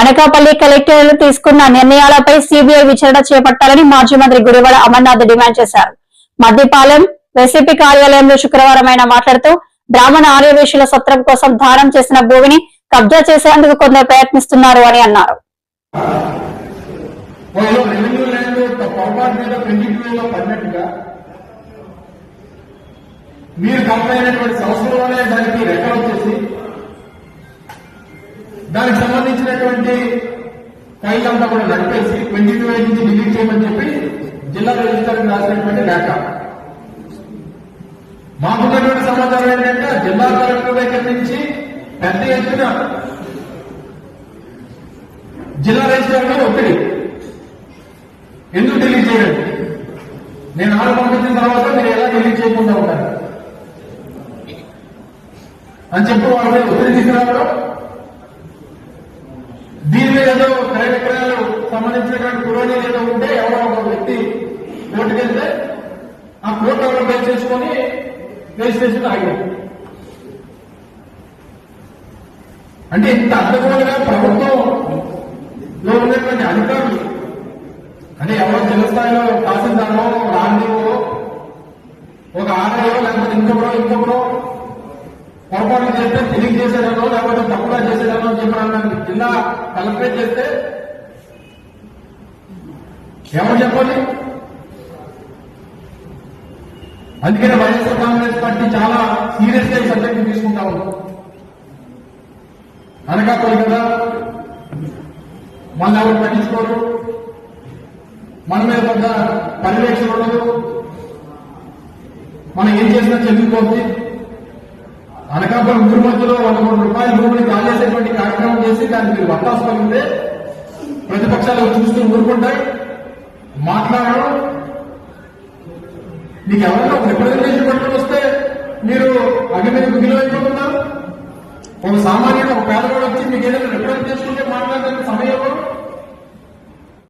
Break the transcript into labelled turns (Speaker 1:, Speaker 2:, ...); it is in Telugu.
Speaker 1: అనకాపల్లి కలెక్టర్లు తీసుకున్న నిర్ణయాలపై సిబిఐ విచారణ చేపట్టాలని మాజీ మంత్రి గుడివాడ అమర్నాథ్ డిమాండ్ చేశారు. మద్దిపాలెం వైసీపీ కార్యాలయంలో శుక్రవారం ఆయన మాట్లాడుతూ బ్రాహ్మణ ఆర్యవేశుల సత్రం కోసం దానం చేసిన భూమిని కబ్జా చేసేందుకు కొందరు ప్రయత్నిస్తున్నారు అని అన్నారు.
Speaker 2: దానికి సంబంధించినటువంటి ఫైల్ అంతా కూడా నడిపేసి 22 నుంచి డిలీట్ చేయమని చెప్పి జిల్లా రిజిస్టర్ రాసినటువంటి లేఖ. మాకున్నటువంటి సమాచారం ఏంటంటే జిల్లా కలెక్టర్ దగ్గర నుంచి పెద్ద ఎత్తున జిల్లా రిజిస్టర్ మీద ఒత్తిడి, ఎందుకు డిలీట్ చేయండి, నేను ఆర్డర్ పంపించిన తర్వాత మీరు ఎలా డిలీట్ చేయకుండా ఉంటారు అని చెప్పి వాళ్ళ మీద ఒత్తిడి తీసుకురావడం. దీని మీద ఏదో క్రయ విక్రయాలు సంబంధించినటువంటి పురోగతి ఏదో ఉంటే ఎవరో ఒక వ్యక్తి కోర్టుకు వెళ్తే ఆ కోర్టు ఎవరో బేస్ చేసుకుని రిజిస్ట్రేషన్ ఆగింది. అంటే ఇంత అడ్డగోలుగా ప్రభుత్వంలో ఉన్నటువంటి అధికారులు, అంటే ఎవరో జిల్లా స్థాయిలో తహసీల్దారో రాందీవో ఒక ఆర్ఐఓ లేకపోతే ఇంకొకరో పొరపాటు చేస్తే తెలియజేసేదనో లేకపోతే తప్పుగా చేసేదనో చెప్పడానికి జిల్లా కలెక్టరేట్ చేస్తే ఎవరు చెప్పాలి? అందుకనే వైఎస్ఆర్ కాంగ్రెస్ పార్టీ చాలా సీరియస్ గా ఈ సబ్జెక్ట్ తీసుకుంటా ఉన్నాం. అనకాపల్లి కదా, మన ఎవరు పట్టించుకోరు, మన మీద పెద్ద పర్యవేక్షణ ఉండదు, మనం ఏం చేసినా చెల్లిపోతుంది. అనకాపల్లి ఊరి మధ్యలో 100 కోట్ల రూపాయల భూమిని కాజేసేటువంటి కార్యక్రమం చేసి దాన్ని మీరు వత్తాసు పలికితే ప్రతిపక్షాలు చూస్తూ ఊరుకుంటాయి, మాట్లాడడం. మీకు ఎవరైనా ఒక రిప్రజెంటేషన్ పట్టుకుని వస్తే మీరు అగ్ని మీద గుగిలో అయిపోతున్నారు. ఒక సామాన్యుడు, ఒక పేదవాడు వచ్చి మీకు ఏదైనా రిప్రజెంట్ చేసుకుంటే మాట్లాడడానికి సమయం